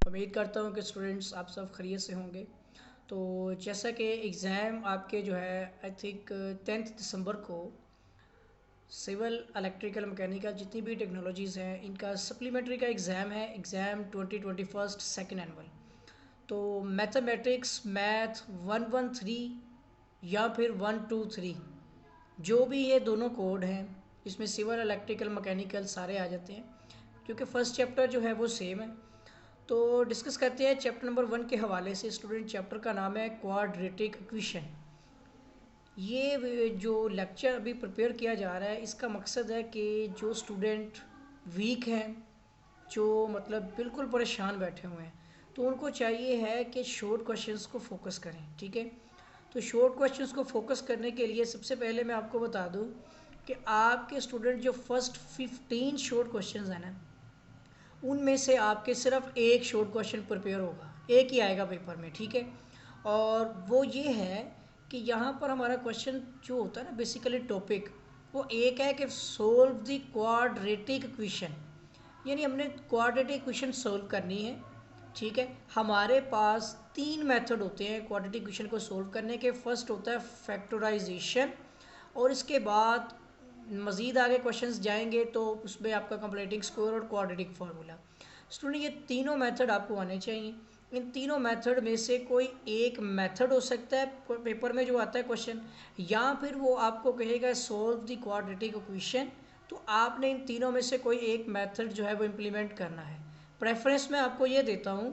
उम्मीद करता हूँ कि स्टूडेंट्स आप सब खैरियत से होंगे। तो जैसा कि एग्ज़ाम आपके जो है आई थिंक 10 दिसंबर को सिविल इलेक्ट्रिकल मैकेनिकल जितनी भी टेक्नोलॉजीज़ हैं इनका सप्लीमेंट्री का एग्ज़ाम है, एग्ज़ाम 2021 सेकेंड एनुअल। तो मैथमेटिक्स मैथ 113 या फिर 123 जो भी ये दोनों कोड हैं इसमें सिविल इलेक्ट्रिकल मैकेनिकल सारे आ जाते हैं क्योंकि फ़र्स्ट चैप्टर जो है वो सेम है। तो डिस्कस करते हैं चैप्टर नंबर 1 के हवाले से। स्टूडेंट चैप्टर का नाम है क्वाड्रेटिक इक्वेशन। ये जो लेक्चर अभी प्रिपेयर किया जा रहा है इसका मकसद है कि जो स्टूडेंट वीक हैं, जो मतलब बिल्कुल परेशान बैठे हुए हैं, तो उनको चाहिए है कि शॉर्ट क्वेश्चंस को फोकस करें। ठीक है, तो शॉर्ट क्वेश्चंस को फोकस करने के लिए सबसे पहले मैं आपको बता दूं कि आपके स्टूडेंट जो फर्स्ट 15 शॉर्ट क्वेश्चंस हैं ना, उनमें से आपके सिर्फ एक शॉर्ट क्वेश्चन प्रिपेयर होगा, एक ही आएगा पेपर में। ठीक है, और वो ये है कि यहाँ पर हमारा क्वेश्चन जो होता है ना, बेसिकली टॉपिक वो एक है कि सोल्व द क्वाड्रेटिक इक्वेशन, यानी हमने क्वाड्रेटिक इक्वेशन सोल्व करनी है। ठीक है, हमारे पास 3 मेथड होते हैं क्वाड्रेटिक इक्वेशन को सोल्व करने के। फर्स्ट होता है फैक्टराइजेशन, और इसके बाद मज़ीद आगे क्वेश्चंस जाएंगे तो उसमें आपका कंप्लीटिंग स्क्वायर और क्वाड्रेटिक फार्मूला। स्टूडेंट ये तीनों मेथड आपको आने चाहिए। इन तीनों मेथड में से कोई एक मेथड हो सकता है पेपर में जो आता है क्वेश्चन, या फिर वो आपको कहेगा सॉल्व द क्वाड्रेटिक इक्वेशन। तो आपने इन तीनों में से कोई एक मेथड जो है वो इम्प्लीमेंट करना है। प्रेफरेंस मैं आपको ये देता हूँ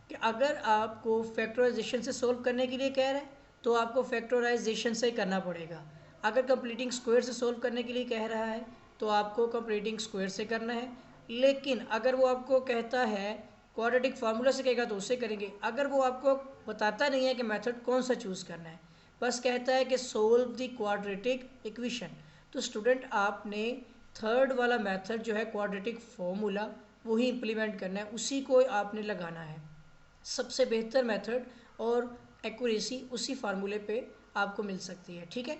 कि अगर आपको फैक्टराइजेशन से सोल्व करने के लिए कह रहे हैं तो आपको फैक्टराइजेशन से करना पड़ेगा। अगर कंप्लीटिंग स्क्वायर से सोल्व करने के लिए कह रहा है तो आपको कंप्लीटिंग स्क्वायर से करना है। लेकिन अगर वो आपको कहता है क्वाड्रेटिक फार्मूला से कहेगा तो उससे करेंगे। अगर वो आपको बताता नहीं है कि मेथड कौन सा चूज़ करना है, बस कहता है कि सोल्व द क्वाड्रेटिक इक्वेशन, तो स्टूडेंट आपने थर्ड वाला मेथड जो है क्वाड्रेटिक फार्मूला वही इम्प्लीमेंट करना है, उसी को आपने लगाना है। सबसे बेहतर मेथड और एक्यूरेसी उसी फार्मूले पे आपको मिल सकती है। ठीक है,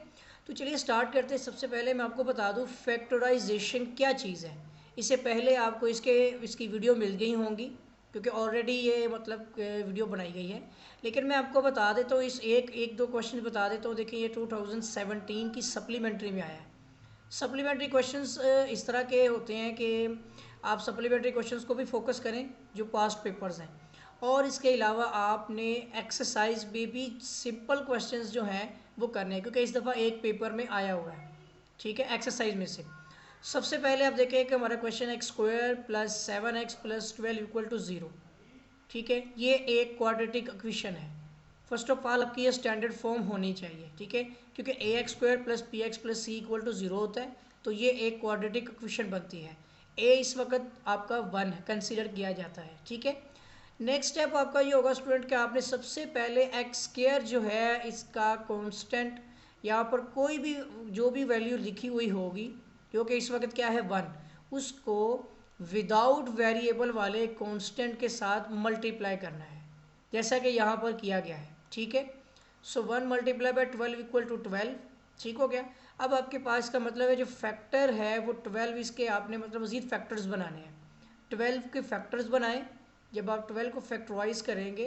तो चलिए स्टार्ट करते हैं। सबसे पहले मैं आपको बता दूं फैक्टराइजेशन क्या चीज़ है। इससे पहले आपको इसकी वीडियो मिल गई होंगी क्योंकि ऑलरेडी ये मतलब वीडियो बनाई गई है। लेकिन मैं आपको बता देता हूँ, इस एक दो क्वेश्चन बता देता हूँ। देखिए ये 2017 की सप्लीमेंट्री में आया है। सप्लीमेंट्री क्वेश्चंस इस तरह के होते हैं कि आप सप्लीमेंट्री क्वेश्चंस को भी फोकस करें जो पास्ट पेपर्स हैं, और इसके अलावा आपने एक्सरसाइज में भी सिंपल क्वेश्चंस जो हैं वो करने हैं क्योंकि इस दफ़ा एक पेपर में आया हुआ है। ठीक है, एक्सरसाइज में से सबसे पहले आप देखें कि हमारा question x square plus 7x plus 12 equal to 0। ठीक है, ये एक क्वाड्रेटिक इक्वेशन है। फर्स्ट ऑफ ऑल आपकी ये स्टैंडर्ड फॉर्म होनी चाहिए। ठीक है, क्योंकि a x square plus p x plus c equal to 0 होता है, तो ये एक क्वाड्रेटिक इक्वेशन बनती है। ए इस वक्त आपका 1 कंसीडर किया जाता है। ठीक है, नेक्स्ट स्टेप आपका ये होगा स्टूडेंट कि आपने सबसे पहले एक्स स्क्वायर जो है इसका कांस्टेंट, यहाँ पर कोई भी जो भी वैल्यू लिखी हुई होगी जो कि इस वक्त क्या है 1, उसको विदाउट वेरिएबल वाले कांस्टेंट के साथ मल्टीप्लाई करना है जैसा कि यहाँ पर किया गया है। ठीक है, सो 1 मल्टीप्लाई बाई 12 इक्वल टू 12। ठीक हो गया। अब आपके पास का मतलब है जो फैक्टर है वो 12, इसके आपने मतलब मज़ीद फैक्टर्स बनाने हैं। 12 के फैक्टर्स बनाएं। जब आप 12 को फैक्टराइज करेंगे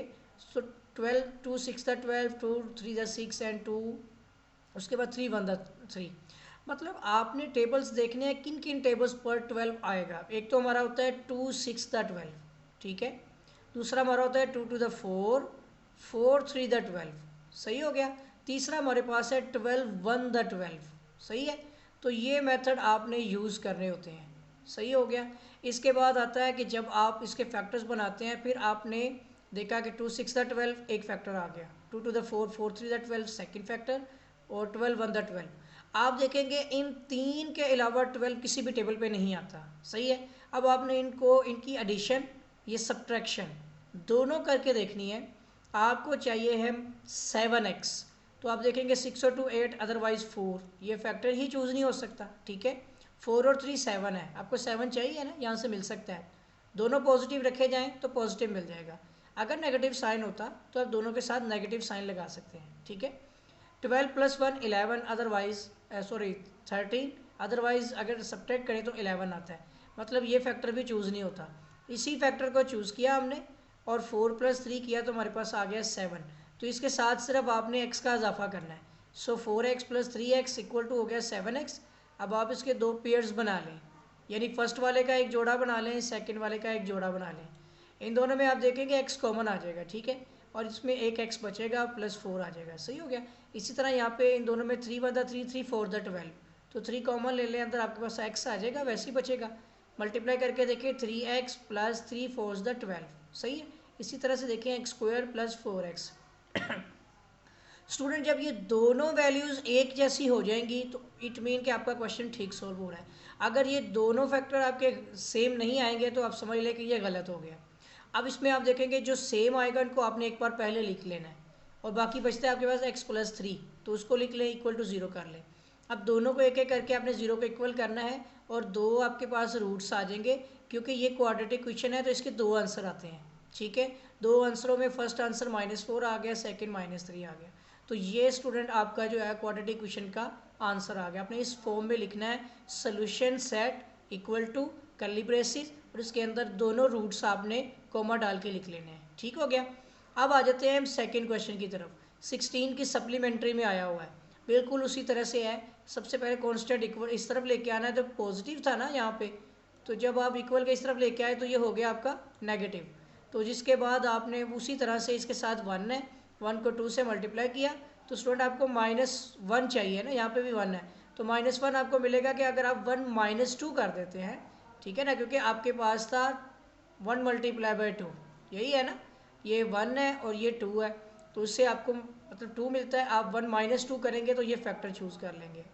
तो 12 2 6 द 12, 2 3 द 6 एंड 2, उसके बाद 3 1 द 3। मतलब आपने टेबल्स देखने हैं किन किन टेबल्स पर 12 आएगा। एक तो हमारा होता है 2 6 द 12। ठीक है, दूसरा हमारा होता है 2 to the 4, 4 3 द 12। सही हो गया। तीसरा हमारे पास है 12 1 द 12। सही है, तो ये मेथड आपने यूज़ करने होते हैं। सही हो गया। इसके बाद आता है कि जब आप इसके फैक्टर्स बनाते हैं फिर आपने देखा कि 2 6 द 12 एक फैक्टर आ गया, 2 to the 4, 4 3 the 12 second factor, और 12 1 द 12। आप देखेंगे इन तीन के अलावा 12 किसी भी टेबल पे नहीं आता। सही है, अब आपने इनको इनकी एडिशन ये सब्ट्रैक्शन दोनों करके देखनी है। आपको चाहिए है 7x, तो आप देखेंगे 6 और 2 8, अदरवाइज 4, ये फैक्टर ही चूज़ नहीं हो सकता। ठीक है, 4 और 3 7 है, आपको 7 चाहिए ना, यहाँ से मिल सकता है। दोनों पॉजिटिव रखे जाएँ तो पॉजिटिव मिल जाएगा। अगर नेगेटिव साइन होता तो आप दोनों के साथ नेगेटिव साइन लगा सकते हैं। ठीक है, 12 + 1 11, अदरवाइज 13, अदरवाइज अगर सब्ट्रैक्ट करें तो 11 आता है। मतलब ये फैक्टर भी चूज़ नहीं होता। इसी फैक्टर को चूज़ किया हमने और 4+3 किया तो हमारे पास आ गया 7। तो इसके साथ सिर्फ आपने x का इजाफा करना है। सो 4x + 3x इक्वल टू हो गया 7x। अब आप इसके दो पेयर्स बना लें, यानी फर्स्ट वाले का एक जोड़ा बना लें, सेकंड वाले का एक जोड़ा बना लें। इन दोनों में आप देखेंगे x कॉमन आ जाएगा, ठीक है, और इसमें एक x बचेगा +4 आ जाएगा। सही हो गया। इसी तरह यहाँ पे इन दोनों में 3 × 3 3 4 × 12, तो 3 कॉमन ले लें, अंदर आपके पास x आ जाएगा, वैसे ही बचेगा। मल्टीप्लाई करके देखिए 3x + 3 4 × 12, सही है। इसी तरह से देखिए x² + 4x। स्टूडेंट जब ये दोनों वैल्यूज़ एक जैसी हो जाएंगी तो इट मीन कि आपका क्वेश्चन ठीक सॉल्व हो रहा है। अगर ये दोनों फैक्टर आपके सेम नहीं आएंगे तो आप समझ लें कि ये गलत हो गया। अब इसमें आप देखेंगे जो सेम आएगा उनको आपने एक बार पहले लिख लेना है, और बाकी बचता है आपके पास x + 3, तो उसको लिख लें = 0 कर लें। अब दोनों को एक एक करके आपने 0 को इक्वल करना है, और दो आपके पास रूट्स आ जाएंगे, क्योंकि ये क्वाड्रेटिक क्वेश्चन है तो इसके दो आंसर आते हैं, ठीक है। दो आंसरों में फर्स्ट आंसर -4 आ गया, सेकंड -3 आ गया। तो ये स्टूडेंट आपका जो है क्वाड्रेटिक क्वेश्चन का आंसर आ गया। आपने इस फॉर्म में लिखना है solution set equal to curly braces, और इसके अंदर दोनों रूट्स आपने कॉमा डाल के लिख लेने हैं, ठीक हो गया। अब आ जाते हैं हम सेकंड क्वेश्चन की तरफ। 16 की सप्लीमेंट्री में आया हुआ है, बिल्कुल उसी तरह से है। सबसे पहले कॉन्स्टेंट इक्वल इस तरफ लेके आना है, तो पॉजिटिव था ना यहाँ पे, तो जब आप इक्वल के इस तरफ लेके आए तो ये हो गया आपका नेगेटिव। तो जिसके बाद आपने उसी तरह से इसके साथ 1 है, 1 को 2 से मल्टीप्लाई किया, तो स्टूडेंट आपको -1 चाहिए ना, यहाँ पे भी 1 है, तो -1 आपको मिलेगा कि अगर आप 1 - 2 कर देते हैं, ठीक है ना, क्योंकि आपके पास था 1 × 2, यही है ना, ये 1 है और ये 2 है, तो उससे आपको मतलब 2 मिलता है। आप 1 - 2 करेंगे तो ये फैक्टर चूज़ कर लेंगे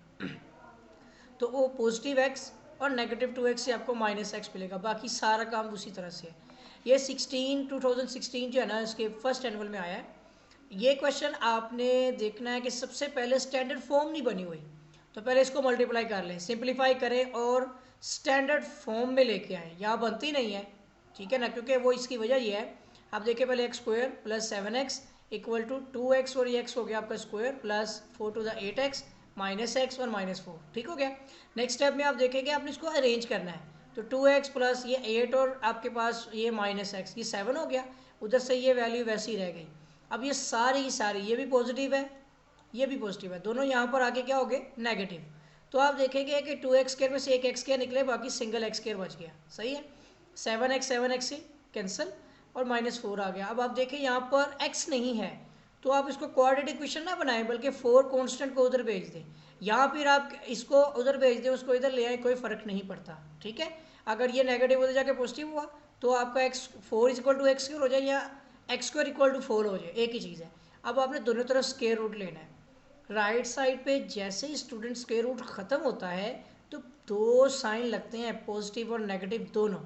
तो वो पॉजिटिव x और -2x से आपको -x मिलेगा। बाकी सारा काम उसी तरह से है। ये 2016 जो है ना, इसके फर्स्ट एनुअल में आया है। ये क्वेश्चन आपने देखना है कि सबसे पहले स्टैंडर्ड फॉर्म नहीं बनी हुई, तो पहले इसको मल्टीप्लाई कर लें, सिंप्लीफाई करें और स्टैंडर्ड फॉर्म में लेके आएँ। यहाँ बनती नहीं है, ठीक है ना, क्योंकि वो इसकी वजह ये है। आप देखिए पहले x² + 7x equal to 2x, और ये x हो गया आपका square plus 4 to the 8x -x और -4, ठीक हो गया। नेक्स्ट स्टेप में आप देखेंगे आपने इसको अरेंज करना है, तो 2x प्लस ये 8 और आपके पास ये -x, ये 7 हो गया। उधर से ये वैल्यू वैसी रह गई। अब ये सारी की सारी, ये भी पॉजिटिव है, ये भी पॉजिटिव है, दोनों यहाँ पर आके क्या हो गए नेगेटिव। तो आप देखेंगे कि 2x² में से एक x² निकले, बाकी सिंगल x² बच गया, सही है। 7x से कैंसिल और -4 आ गया। अब आप देखें यहाँ पर x नहीं है, तो आप इसको क्वाड्रेटिक इक्वेशन ना बनाएं, बल्कि 4 कांस्टेंट को उधर भेज दें, या फिर आप इसको उधर भेज दें, उसको इधर ले आए, कोई फ़र्क नहीं पड़ता, ठीक है। अगर ये नेगेटिव उधर जाके पॉजिटिव हुआ तो आपका x4 = x² हो जाए, या x² = 4 हो जाए, एक ही चीज़ है। अब आपने दोनों तरफ स्क्वायर रूट लेना है। राइट साइड पे जैसे ही स्टूडेंट स्क्वायर रूट ख़त्म होता है तो दो साइन लगते हैं, पॉजिटिव और नेगेटिव दोनों,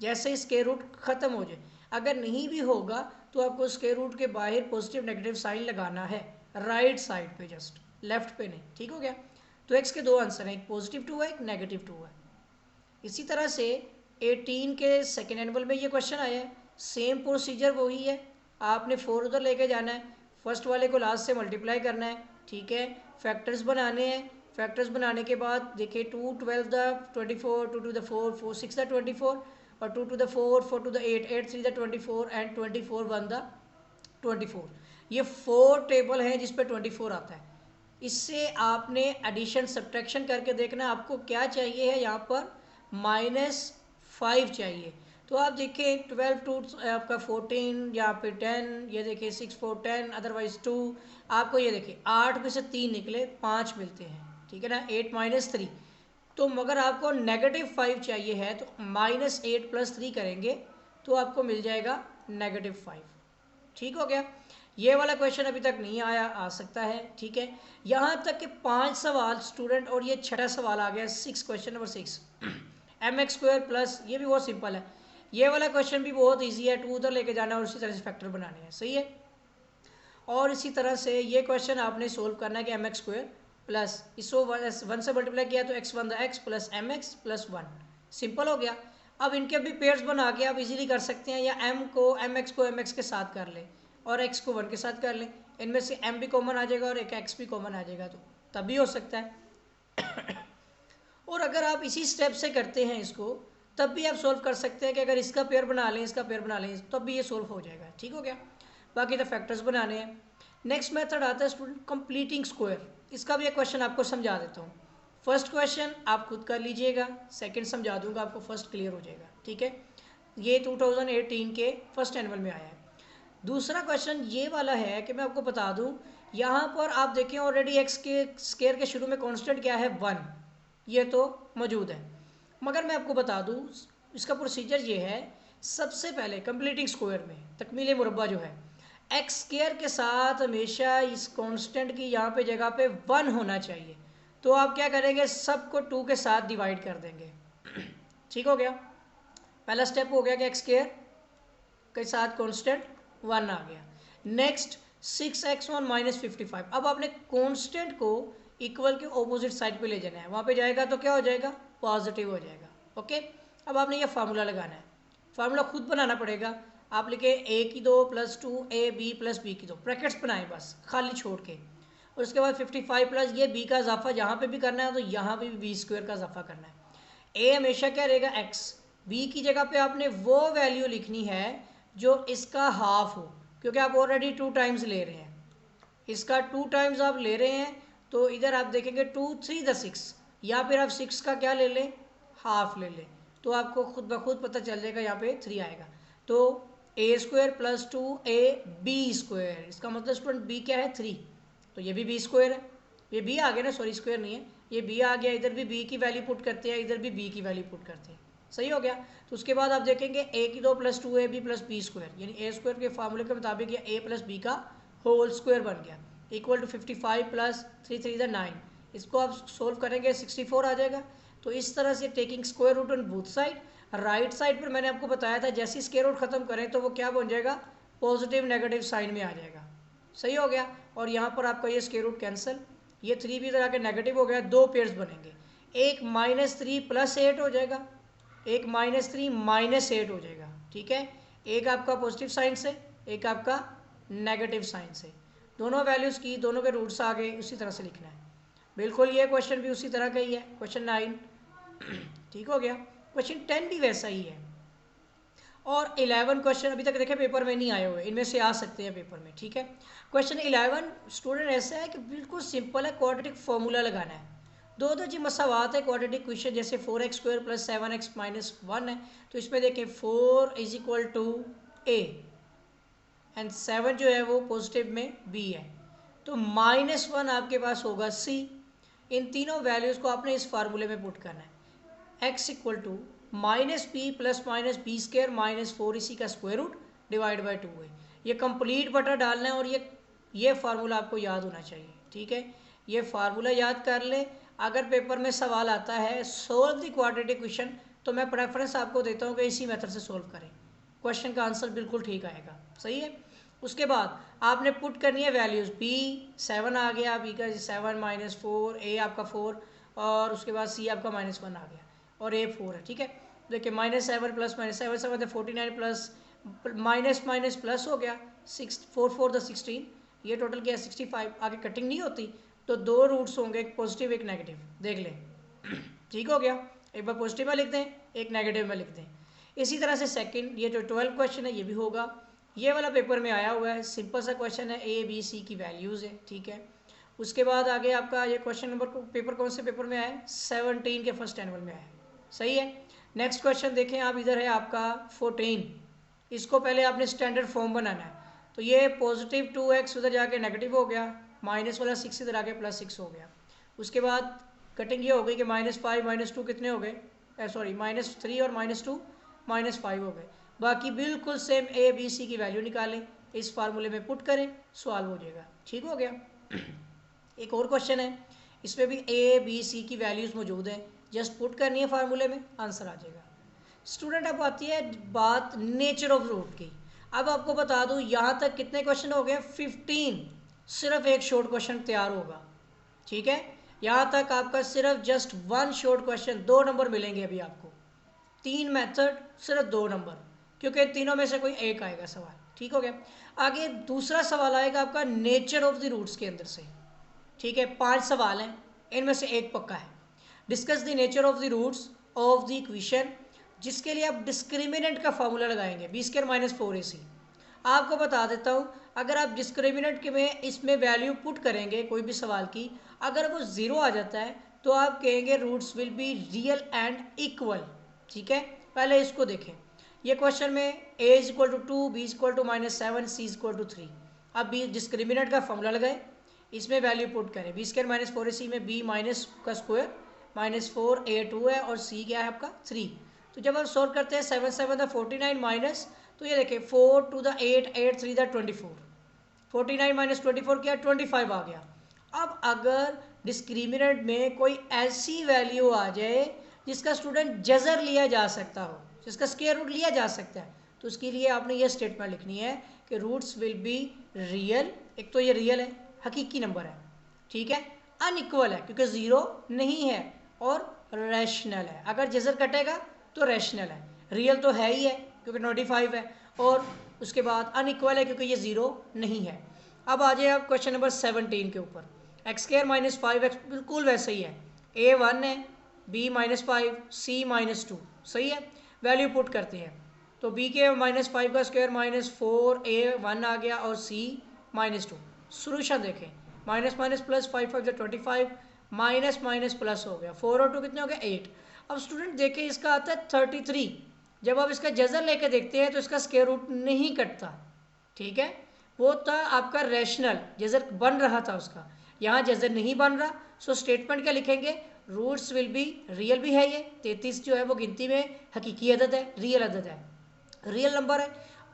जैसे ही स्क्वायर रूट ख़त्म हो जाए। अगर नहीं भी होगा तो आपको स्क्वायर रूट के बाहर पॉजिटिव नेगेटिव साइन लगाना है, राइट साइड पे, जस्ट लेफ्ट पे नहीं, ठीक हो गया। तो x के दो आंसर हैं, एक +2 है, एक -2 है। इसी तरह से 18 के सेकेंड एनुअल में ये क्वेश्चन आया है, सेम प्रोसीजर वही है। आपने 4 उधर लेके जाना है, फर्स्ट वाले को लास्ट से मल्टीप्लाई करना है, ठीक है। फैक्टर्स बनाने हैं, फैक्टर्स बनाने के बाद देखिए 2 12 द 24, 2 2 द 4 4 6 द 24, और 2 2 the 4 4 2 the 8 8 3 the 24 and 24 1 the 24। ये 4 टेबल हैं जिस पे 24 आता है। इससे आपने एडिशन सब्ट्रैक्शन करके देखना आपको क्या चाहिए है, यहाँ पर -5 चाहिए। तो आप देखिए 12 2 आपका 14, यहाँ पे 10, ये देखिए 6 4 10, अदरवाइज 2, आपको ये देखिए 8 में से 3 निकले, 5 मिलते हैं, ठीक है ना, 8 - 3। तो मगर आपको -5 चाहिए है, तो -8 + 3 करेंगे तो आपको मिल जाएगा -5, ठीक हो गया। ये वाला क्वेश्चन अभी तक नहीं आया, आ सकता है, ठीक है। यहाँ तक कि 5 सवाल स्टूडेंट, और ये छठा सवाल आ गया, क्वेश्चन नंबर 6 mx² प्लस, ये भी बहुत सिंपल है। ये वाला क्वेश्चन भी बहुत इजी है, 2 उधर लेके जाना है और उसी तरह से फैक्टर बनाने हैं, सही है। और इसी तरह से ये क्वेश्चन आपने सोल्व करना है कि mx² प्लस इसको 1 से मल्टीप्लाई किया तो x1 the x plus mx + 1, simple हो गया। अब इनके भी पेयर्स बना के आप इजीली कर सकते हैं, या mx को mx के साथ कर लें और x को 1 के साथ कर लें, इनमें से m भी कॉमन आ जाएगा और एक x भी कॉमन आ जाएगा, तो तभी हो सकता है। और अगर आप इसी स्टेप से करते हैं इसको, तब भी आप सोल्व कर सकते हैं कि अगर इसका पेयर बना लें, इसका पेयर बना लें, तब भी ये सोल्व हो जाएगा। ठीक हो गया। बाकी तो फैक्टर्स बनाने हैं। नेक्स्ट मेथड आता है स्टूडेंट कंप्लीटिंग स्क्वायर। इसका भी एक क्वेश्चन आपको समझा देता हूँ। फर्स्ट क्वेश्चन आप खुद कर लीजिएगा, सेकंड समझा दूंगा आपको, फर्स्ट क्लियर हो जाएगा। ठीक है, ये 2018 के फर्स्ट एनुअल में आया है। दूसरा क्वेश्चन ये वाला है कि मैं आपको बता दूं, यहाँ पर आप देखें ऑलरेडी एक्स के स्क्वायर के शुरू में कांस्टेंट क्या है 1, ये तो मौजूद है। मगर मैं आपको बता दूं इसका प्रोसीजर ये है, सबसे पहले कंप्लीटिंग स्क्वायर में तकमील मुरब्बा जो है, एक्स स्क्वायर के साथ हमेशा इस कांस्टेंट की यहाँ पे जगह पे 1 होना चाहिए। तो आप क्या करेंगे, सबको 2 के साथ डिवाइड कर देंगे। ठीक हो गया, पहला स्टेप हो गया कि एक्स स्क्वायर के साथ कांस्टेंट 1 आ गया। नेक्स्ट 6x1 माइनस 55, अब आपने कांस्टेंट को इक्वल के ऑपोजिट साइड पे ले जाना है, वहाँ पे जाएगा तो क्या हो जाएगा, पॉजिटिव हो जाएगा। ओके, अब आपने ये फार्मूला लगाना है, फार्मूला खुद बनाना पड़ेगा। आप लिखे a की 2 + 2ab + b की 2, ब्रैकेट्स बनाएं बस खाली छोड़ के, और उसके बाद 55 प्लस ये b का इजाफा यहाँ पे भी करना है तो यहाँ पे भी b स्क्वायर का इजाफा करना है। a हमेशा क्या रहेगा x, b की जगह पे आपने वो वैल्यू लिखनी है जो इसका हाफ हो, क्योंकि आप ऑलरेडी 2 टाइम्स ले रहे हैं, इसका 2 टाइम्स आप ले रहे हैं, तो इधर आप देखेंगे 2 3 6, या फिर आप 6 का क्या ले लें, हाफ ले लें, तो आपको खुद ब खुद पता चल जाएगा यहाँ पे 3 आएगा। तो a² + 2ab², इसका मतलब स्टूडेंट b क्या है 3, तो ये भी b² है, ये b आ गया ना, सॉरी स्क्वायर नहीं है, ये b आ गया, इधर भी b की वैल्यू पुट करते हैं, इधर भी b की वैल्यू पुट करते हैं। सही हो गया। तो उसके बाद आप देखेंगे a की 2 + 2ab + b², यानी a² के फार्मूले के मुताबिक ये a + b का होल स्क्वायर बन गया, इक्वल टू 55 + 3 3 9। इसको आप सोल्व करेंगे 64 आ जाएगा। तो इस तरह से taking square root on both side, right side पर मैंने आपको बताया था जैसे स्क्वायर रूट खत्म करें तो वो क्या बन जाएगा, पॉजिटिव नेगेटिव साइन में आ जाएगा। सही हो गया। और यहाँ पर आपका ये स्क्वायर रूट कैंसिल, ये 3 भी इधर आके नेगेटिव हो गया, 2 पेयर्स बनेंगे, एक -3 + 8 हो जाएगा, एक -3 - 8 हो जाएगा। ठीक है, एक आपका पॉजिटिव साइन से, एक आपका नेगेटिव साइन से, दोनों वैल्यूज़ की दोनों के रूट्स आ गए, उसी तरह से लिखना है। बिल्कुल ये क्वेश्चन भी उसी तरह का ही है, क्वेश्चन 9। ठीक हो गया। क्वेश्चन 10 भी वैसा ही है, और 11 क्वेश्चन अभी तक देखे पेपर में नहीं आए हुए, इनमें से आ सकते हैं पेपर में। ठीक है, क्वेश्चन 11 स्टूडेंट ऐसा है कि बिल्कुल सिंपल है, क्वाड्रेटिक फॉर्मूला लगाना है। दो जी मसावात है क्वाड्रेटिक क्वेश्चन, जैसे 4x² + 7x - 1 है, तो इसमें देखें 4 = a एंड 7 जो है वो पॉजिटिव में b है, तो -1 आपके पास होगा c। इन तीनों वैल्यूज़ को आपने इस फार्मूले में पुट करना है, x = -p + -b² - 4 इसी का स्क्वायर रूट डिवाइड बाई 2 है। ये कंप्लीट बटा डालना है, और ये फार्मूला आपको याद होना चाहिए। ठीक है, ये फार्मूला याद कर ले। अगर पेपर में सवाल आता है सोल्व द क्वाड्रेटिक क्वेश्चन, तो मैं प्रेफरेंस आपको देता हूँ कि इसी मेथड से सोल्व करें, क्वेश्चन का आंसर बिल्कुल ठीक आएगा। सही है। उसके बाद आपने पुट करनी है वैल्यूज़, b 7 आ गया, b का 7 - 4, a आपका 4, और उसके बाद c आपका -1 आ गया, और a 4 है। ठीक है, देखिए -7 + -7 7 49 प्लस माइनस प्लस हो गया 6 4 4 16, ये टोटल क्या है 65। आगे कटिंग नहीं होती, तो 2 रूट्स होंगे, एक पॉजिटिव एक नेगेटिव, देख लें। ठीक हो गया, एक बार पॉजिटिव में लिख दें, एक नेगेटिव में लिख दें। इसी तरह से सेकंड, ये जो 12 क्वेश्चन है ये भी होगा, ये वाला पेपर में आया हुआ है, सिंपल सा क्वेश्चन है, a b c की वैल्यूज़ है। ठीक है, उसके बाद आगे आपका ये क्वेश्चन नंबर पेपर कौन से पेपर में आया है, 17 के फर्स्ट एनुअल में आया है। सही है। नेक्स्ट क्वेश्चन देखें आप, इधर है आपका 14, इसको पहले आपने स्टैंडर्ड फॉर्म बनाना है, तो ये पॉजिटिव 2x उधर जाके नेगेटिव हो गया, माइनस वाला 6 इधर आके +6 हो गया। उसके बाद कटिंग ये हो गई कि -5 - 2 कितने हो गए, सॉरी -3 और -2 -5 हो गए। बाकी बिल्कुल सेम a b c की वैल्यू निकालें, इस फार्मूले में पुट करें, सॉल्व हो जाएगा। ठीक हो गया। एक और क्वेश्चन है, इसमें भी a b c की वैल्यूज़ मौजूद हैं, जस्ट पुट करनी है फार्मूले में, आंसर आ जाएगा। स्टूडेंट अब आती है बात नेचर ऑफ रूट की। अब आपको बता दूं यहाँ तक कितने क्वेश्चन हो गए, 15, सिर्फ एक शॉर्ट क्वेश्चन तैयार होगा। ठीक है, यहाँ तक आपका सिर्फ जस्ट 1 शॉर्ट क्वेश्चन, 2 नंबर मिलेंगे अभी आपको, 3 मेथड सिर्फ 2 नंबर, क्योंकि तीनों में से कोई एक आएगा सवाल। ठीक हो गया। आगे दूसरा सवाल आएगा आपका नेचर ऑफ द रूट्स के अंदर से। ठीक है, 5 सवाल हैं, इनमें से एक पक्का है। Discuss the nature of the roots of the equation जिसके लिए आप डिस्क्रिमिनेंट का फॉर्मूला लगाएंगे बी स्क्वायर माइनस 4ac। आपको बता देता हूँ, अगर आप डिस्क्रिमिनेंट के में इसमें वैल्यू पुट करेंगे कोई भी सवाल की, अगर वो ज़ीरो आ जाता है तो आप कहेंगे roots will be real and equal. ठीक है, पहले इसको देखें। ये क्वेश्चन में a is equal to 2, b is equal to -7, c is equal to 3। अब बी डिस्क्रिमिनेंट का फॉर्मूला लगाए, इसमें वैल्यू पुट करें। बी स्क्वायर माइनस 4ac में b माइनस का स्क्वायर -4a 2 है और c क्या है आपका 3। तो जब हम सॉल्व करते हैं 7 7 द 49 माइनस, तो ये देखिए 4 2 द 8 8 3 द 24, 49 माइनस 24 क्या 25 आ गया। अब अगर डिस्क्रिमिनेंट में कोई ऐसी वैल्यू आ जाए जिसका स्टूडेंट जजर लिया जा सकता हो, जिसका स्क्वायर रूट लिया जा सकता है, तो उसके लिए आपने ये स्टेटमेंट लिखनी है कि रूट्स विल बी रियल। एक तो ये रियल है, हकीकी नंबर है, ठीक है, अनइक्वल है क्योंकि ज़ीरो नहीं है, और रैशनल है। अगर जजर कटेगा तो रैशनल है, रियल तो है ही है क्योंकि 95 है, और उसके बाद अनइक्वल है क्योंकि ये ज़ीरो नहीं है। अब आ जाए आप क्वेश्चन नंबर 17 के ऊपर। एक्स स्क्वायर माइनस 5x बिल्कुल वैसे ही है, a 1 है, b -5, c -2, सही है। वैल्यू पुट करते हैं तो b के -5 का स्क्वायर -4 a 1 आ गया और c -2। सोल्यूशन देखें, minus minus plus 5 5 25, minus minus plus हो गया, 4 और 2 कितने हो गए 8। अब स्टूडेंट देखें इसका आता है 33, जब आप इसका जजर लेके देखते हैं तो इसका स्क्वायर रूट नहीं कटता, ठीक है। वो था आपका रैशनल, जजर बन रहा था उसका, यहाँ जजर नहीं बन रहा। सो स्टेटमेंट क्या लिखेंगे, रूट्स विल बी, रियल भी है ये 33 जो है वो गिनती में हकीकी अदद है, रियल अदद है, रियल नंबर है।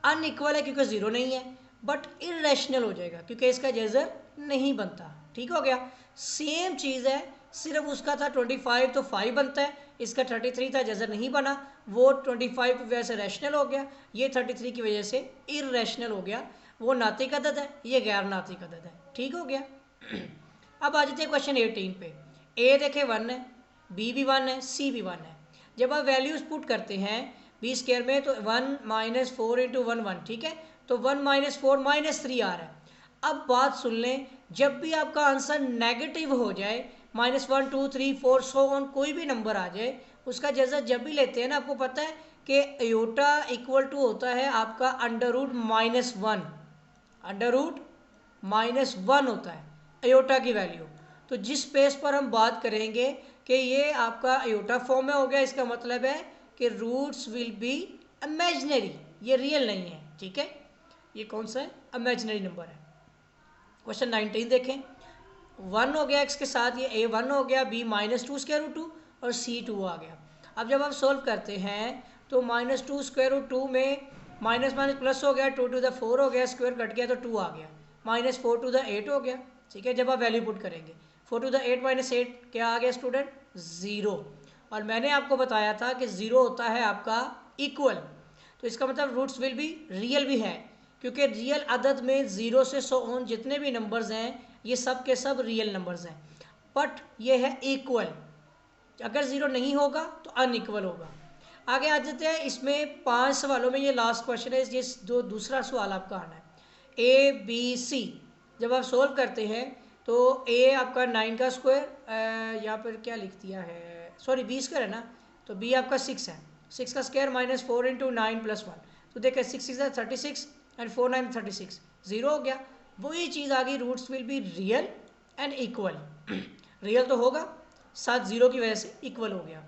अनइक्वल है क्योंकि ज़ीरो नहीं है, बट इरेशनल हो जाएगा क्योंकि इसका जजर नहीं बनता। ठीक हो गया, सेम चीज़ है, सिर्फ उसका था 25 तो 5 बनता है, इसका 33 था जजर नहीं बना, वो 25 की वजह से रैशनल हो गया, ये 33 की वजह से इरेशनल हो गया। वो नातिक अदद है, ये गैर नातिक अदद है। ठीक हो गया। अब आ जाते हैं क्वेश्चन 18 पे। ए देखे 1 है, बी भी 1 है, सी भी 1 है। जब आप वैल्यूज पुट करते हैं बी स्क्वायर में तो 1 - 4 इंटू 1 1, ठीक है, तो 1 - 4 -3 आ रहा है। अब बात सुन लें, जब भी आपका आंसर नेगेटिव हो जाए, -1 2 3 4 सो ऑन कोई भी नंबर आ जाए, उसका जैसा जब भी लेते हैं ना, आपको पता है कि अयोटा इक्वल टू होता है आपका √-1, √-1 होता है अयोटा की वैल्यू। तो जिस पेज पर हम बात करेंगे कि ये आपका अयोटा फॉर्म में हो गया, इसका मतलब है कि रूट्स विल बी इमेजिनरी, ये रियल नहीं है, ठीक है। ये कौन सा है, इमेजिनरी नंबर है। क्वेश्चन 19 देखें, 1 हो गया एक्स के साथ, ये a 1 हो गया, b -2 स्क्वायर रूट 2 और c 2 आ गया। अब जब आप सॉल्व करते हैं तो -2 स्क्वायर रूट 2 में माइनस माइनस प्लस हो गया, 2 टू द 4 हो गया, स्क्वायर कट गया तो 2 आ गया, -4 टू द 8 हो गया, ठीक है। जब आप वैल्यू पुट करेंगे 4 टू द 8 -8 क्या आ गया स्टूडेंट, 0। और मैंने आपको बताया था कि 0 होता है आपका इक्वल, तो इसका मतलब रूट्स विल बी रियल भी है क्योंकि रियल अदद में 0 से 100 ऑन जितने भी नंबर्स हैं ये सब के सब रियल नंबर्स हैं, बट ये है इक्वल। अगर 0 नहीं होगा तो अनइक्वल होगा। आगे आ जाते हैं, इसमें 5 सवालों में ये लास्ट क्वेश्चन है, ये दूसरा सवाल आपका आना है। ए बी सी जब आप सोल्व करते हैं तो ए आपका 9 का स्क्वायर, यहाँ पर क्या लिख दिया है, सॉरी बी स्क्वायर है ना, तो बी आपका 6 है, 6 का स्क्वायर -4 इंटू 9 + 1, तो देखिए 6 6 36 एंड 4 9 36, 0 हो गया। वही चीज़ आ गई, roots will be real and equal, real तो होगा, साथ 0 की वजह से इक्वल हो गया।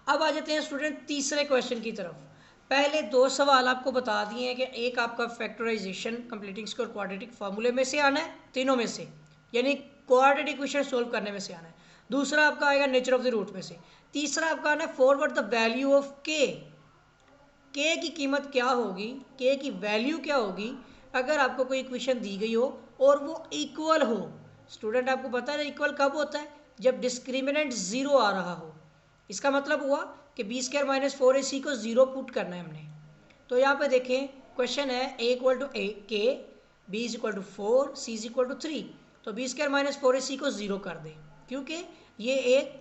अब आ जाते हैं स्टूडेंट तीसरे क्वेश्चन की तरफ। पहले 2 सवाल आपको बता दिए हैं कि एक आपका फैक्टराइजेशन कंप्लीटिंग स्क्वायर क्वाड्रेटिक फार्मूले में से आना है, तीनों में से, यानी क्वाड्रेटिक इक्वेशन सोल्व करने में से आना है। दूसरा आपका आएगा नेचर ऑफ द रूट में से। तीसरा आपका आना है फॉरवर्ड द वैल्यू ऑफ के की कीमत क्या होगी, के की वैल्यू क्या होगी अगर आपको कोई इक्वेशन दी गई हो और वो इक्वल हो। स्टूडेंट आपको पता है इक्वल कब होता है, जब डिस्क्रिमिनेंट 0 आ रहा हो। इसका मतलब हुआ कि b² - 4ac को 0 पुट करना है हमने। तो यहाँ पे देखें क्वेश्चन है a = k, b = 4, c = 3, तो b² - 4ac को 0 कर दें क्योंकि ये एक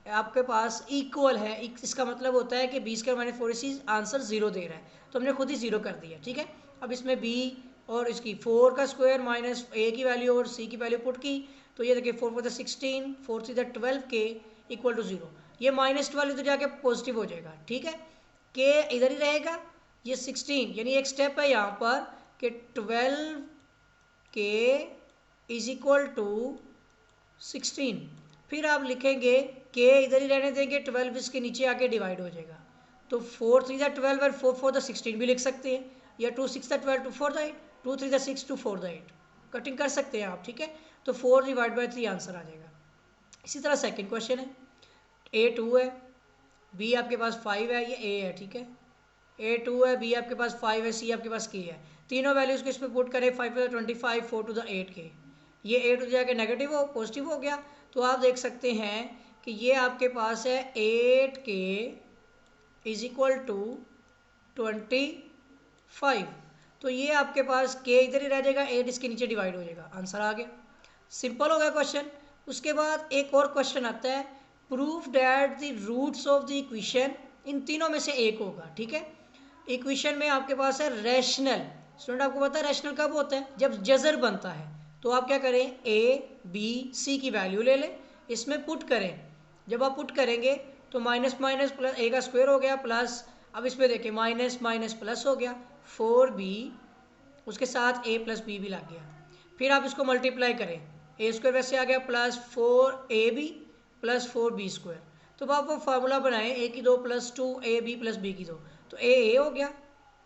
आपके पास इक्वल है। इसका मतलब होता है कि b² - 4ac आंसर 0 दे रहा है, तो हमने खुद ही 0 कर दिया, ठीक है। अब इसमें b और इसकी 4 का स्क्वायर माइनस a की वैल्यू और c की वैल्यू पुट की, तो ये देखिए 4 × 16, 4 × 12 k = 0। ये -12 तो जाके पॉजिटिव हो जाएगा, ठीक है। के इधर ही रहेगा, ये 16 यानी एक स्टेप है यहाँ पर कि 12 के इज इक्वल टू 16। फिर आप लिखेंगे के इधर ही रहने देंगे, 12 इसके नीचे आके डिवाइड हो जाएगा, तो 4 3 12 और 4 4 16 भी लिख सकते हैं, या 2 6 12 2 4 8, 2 3 6 2 4 8 कटिंग कर सकते हैं आप, ठीक है। तो 4 डिवाइड बाई 3 आंसर आ जाएगा। इसी तरह सेकंड क्वेश्चन है, ए 2 है, बी आपके पास 5 है, ये ए है, ठीक है। ए 2 है, बी आपके पास 5 है, सी आपके पास के है। तीनों वैल्यूज़ को इसमें पुट करें, 5 to the 25, 4 to the 8 के। ये 8 हो जाके नेगेटिव हो पॉजिटिव हो गया, तो आप देख सकते हैं कि ये आपके पास है 8 के इज इक्वल टू 25। तो ये आपके पास के इधर ही रह जाएगा, 8 इसके नीचे डिवाइड हो जाएगा, आंसर आ गया। सिंपल हो गया क्वेश्चन। उसके बाद एक और क्वेश्चन आता है, proof that the roots of the equation, इन तीनों में से एक होगा, ठीक है। इक्वेशन में आपके पास है रैशनल। स्टूडेंट आपको पता है रैशनल कब होता है, जब जजर बनता है। तो आप क्या करें, ए बी सी की वैल्यू ले लें, इसमें पुट करें। जब आप पुट करेंगे तो माइनस माइनस प्लस, ए का स्क्वायर हो गया प्लस, अब इसमें देखिए माइनस माइनस प्लस हो गया 4b, उसके साथ a प्लस बी भी लग गया। फिर आप इसको मल्टीप्लाई करें, ए स्क्वायर वैसे आ गया plus 4ab plus 4b square. तो आप वो फार्मूला बनाएं, ए की 2 प्लस 2ab प्लस बी की 2, तो ए हो गया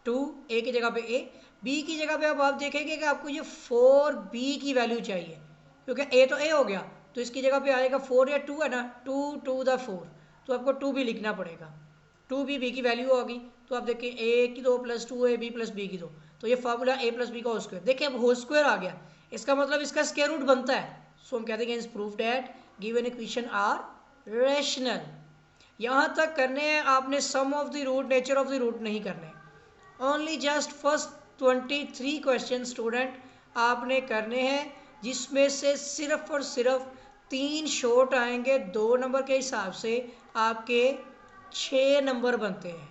2, ए की जगह पे ए, बी की जगह पे अब आप देखेंगे कि आपको ये 4b की वैल्यू चाहिए, क्योंकि ए तो ए हो गया, तो इसकी जगह पे आएगा 4 या 2 है ना, 2 2 द 4, तो आपको 2 भी लिखना पड़ेगा, 2b बी की वैल्यू होगी। तो आप देखिए ए की 2 प्लस 2ab प्लस बी की 2, तो ये फार्मूला ए प्लस बी का होल स्क्वायर, देखिए अब होल स्क्वायर आ गया, इसका मतलब इसका स्क्वायर रूट बनता है। सो हम कहते हैं it's proof that given equation are rational. यहाँ तक करने हैं आपने, sum of the root, nature of the root नहीं करने, only just first 23 question student आपने करने हैं, जिसमें से सिर्फ और सिर्फ 3 शॉर्ट आएंगे, 2 नंबर के हिसाब से आपके 6 नंबर बनते हैं।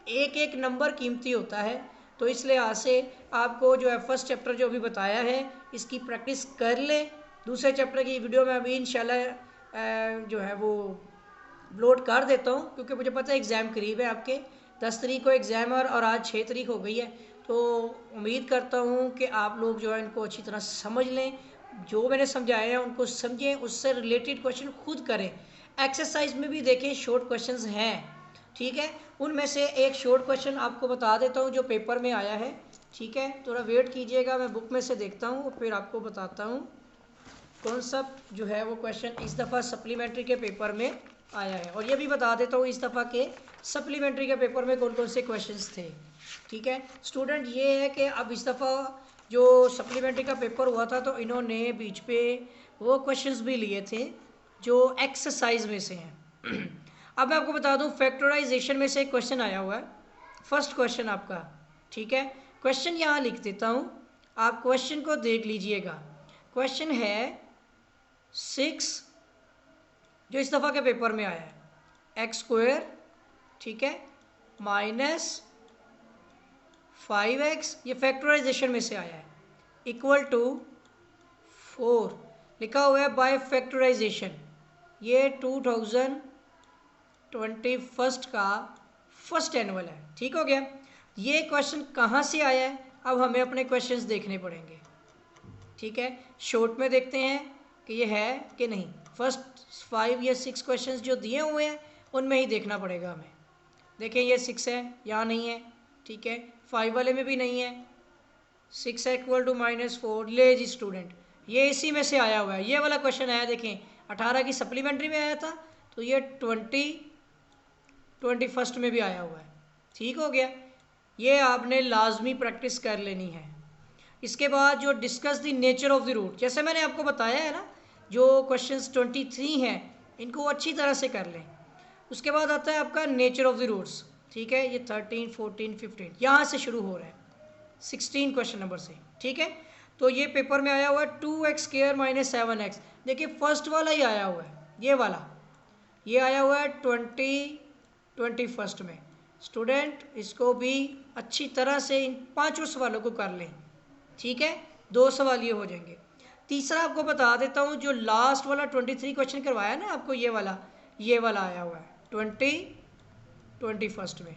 एक एक नंबर कीमती होता है, तो इस लिहाज से आपको जो है फर्स्ट चैप्टर जो अभी बताया है इसकी प्रैक्टिस कर लें। दूसरे चैप्टर की वीडियो में अभी इंशाल्लाह जो है वो अपलोड कर देता हूँ, क्योंकि मुझे पता है एग्ज़ाम करीब है आपके, 10 तारीख को एग्ज़ाम है और आज 6 तारीख हो गई है। तो उम्मीद करता हूँ कि आप लोग जो है इनको अच्छी तरह समझ लें, जो मैंने समझाया है उनको समझें, उससे रिलेटेड क्वेश्चन खुद करें। एक्सरसाइज में भी देखें शॉर्ट क्वेश्चंस हैं, ठीक है। उनमें से एक शॉर्ट क्वेश्चन आपको बता देता हूँ जो पेपर में आया है, ठीक है। थोड़ा वेट कीजिएगा, मैं बुक में से देखता हूँ और फिर आपको बताता हूँ कौन सा जो है वो क्वेश्चन इस दफ़ा सप्लीमेंट्री के पेपर में आया है, और ये भी बता देता हूँ इस दफ़ा के सप्लीमेंट्री के पेपर में कौन कौन से क्वेश्चंस थे, ठीक है। स्टूडेंट ये है कि अब इस दफ़ा जो सप्लीमेंट्री का पेपर हुआ था तो इन्होंने बीच पे वो क्वेश्चंस भी लिए थे जो एक्सरसाइज में से हैं। अब मैं आपको बता दूं फैक्टराइजेशन में से एक क्वेश्चन आया हुआ है, फर्स्ट क्वेश्चन आपका, ठीक है। क्वेश्चन यहाँ लिख देता हूँ, आप क्वेश्चन को देख लीजिएगा। क्वेश्चन है 6 जो इस दफ़ा के पेपर में आया है, एक्स स्क्वायर, ठीक है, माइनस 5x, ये फैक्टराइजेशन में से आया है, इक्वल टू 4 लिखा हुआ है बाय फैक्टराइजेशन। ये 2021 का फर्स्ट एनुअल है, ठीक हो गया। ये क्वेश्चन कहाँ से आया है, अब हमें अपने क्वेश्चंस देखने पड़ेंगे, ठीक है। शॉर्ट में देखते हैं कि ये है कि नहीं, फर्स्ट 5 या 6 क्वेश्चंस जो दिए हुए हैं उनमें ही देखना पड़ेगा हमें। देखें ये 6 है, यहाँ नहीं है, ठीक है, 5 वाले में भी नहीं है, 6 इक्वल टू -4, ले जी स्टूडेंट, ये इसी में से आया हुआ है। ये वाला क्वेश्चन आया, देखें 18 की सप्लीमेंट्री में आया था, तो ये 21 में भी आया हुआ है, ठीक हो गया। ये आपने लाजमी प्रैक्टिस कर लेनी है। इसके बाद जो discuss the nature of the root, जैसे मैंने आपको बताया है ना, जो क्वेश्चंस 23 हैं इनको अच्छी तरह से कर लें। उसके बाद आता है आपका नेचर ऑफ द रूट्स, ठीक है, ये 13, 14, 15 यहाँ से शुरू हो रहा है, 16 क्वेश्चन नंबर से, ठीक है। तो ये पेपर में आया हुआ है 2x² - 7x। देखिए फर्स्ट वाला ही आया हुआ है, ये वाला, ये आया हुआ है 2021 में। स्टूडेंट इसको भी अच्छी तरह से इन 5 सवालों को कर लें, ठीक है, 2 सवाल ये हो जाएंगे। तीसरा आपको बता देता हूँ, जो लास्ट वाला 23 क्वेश्चन करवाया ना आपको, ये वाला, ये वाला आया हुआ है 2021 में।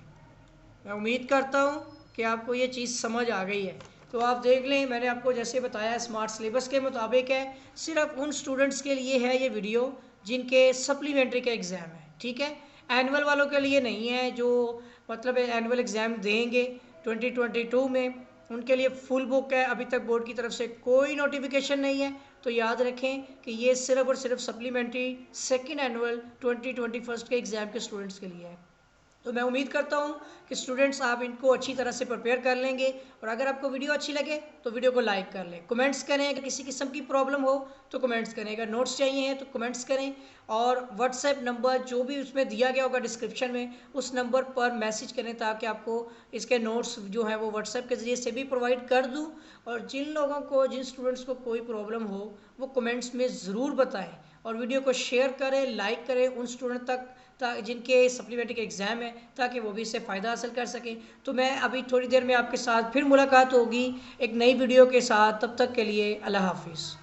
मैं उम्मीद करता हूँ कि आपको ये चीज़ समझ आ गई है। तो आप देख लें, मैंने आपको जैसे बताया स्मार्ट सिलेबस के मुताबिक है, सिर्फ उन स्टूडेंट्स के लिए है ये वीडियो जिनके सप्लीमेंट्री का एग्ज़ाम है, ठीक है। एनुअल वालों के लिए नहीं है, जो मतलब एनुअल एग्ज़ाम देंगे 2022 में, उनके लिए फुल बुक है। अभी तक बोर्ड की तरफ से कोई नोटिफिकेशन नहीं है। तो याद रखें कि ये सिर्फ और सिर्फ सप्लीमेंट्री सेकेंड एनुअल 2021 के एग्ज़ाम के स्टूडेंट्स के लिए है। तो मैं उम्मीद करता हूँ कि स्टूडेंट्स आप इनको अच्छी तरह से प्रिपेयर कर लेंगे। और अगर आपको वीडियो अच्छी लगे तो वीडियो को लाइक कर लें, कमेंट्स करें। अगर किसी किस्म की प्रॉब्लम हो तो कमेंट्स करें, अगर नोट्स चाहिए हैं तो कमेंट्स करें। और व्हाट्सएप नंबर जो भी उसमें दिया गया होगा डिस्क्रिप्शन में, उस नंबर पर मैसेज करें ताकि आपको इसके नोट्स जो हैं वो व्हाट्सएप के ज़रिए से भी प्रोवाइड कर दूँ। और जिन लोगों को, जिन स्टूडेंट्स को कोई प्रॉब्लम हो वो कमेंट्स में ज़रूर बताएं। और वीडियो को शेयर करें, लाइक करें उन स्टूडेंट तक जिनके सप्लीमेंट्री के एग्ज़ाम है, ताकि वो भी इससे फ़ायदा हासिल कर सकें। तो मैं अभी थोड़ी देर में आपके साथ फिर मुलाकात होगी एक नई वीडियो के साथ। तब तक के लिए अल्लाह हाफिज़।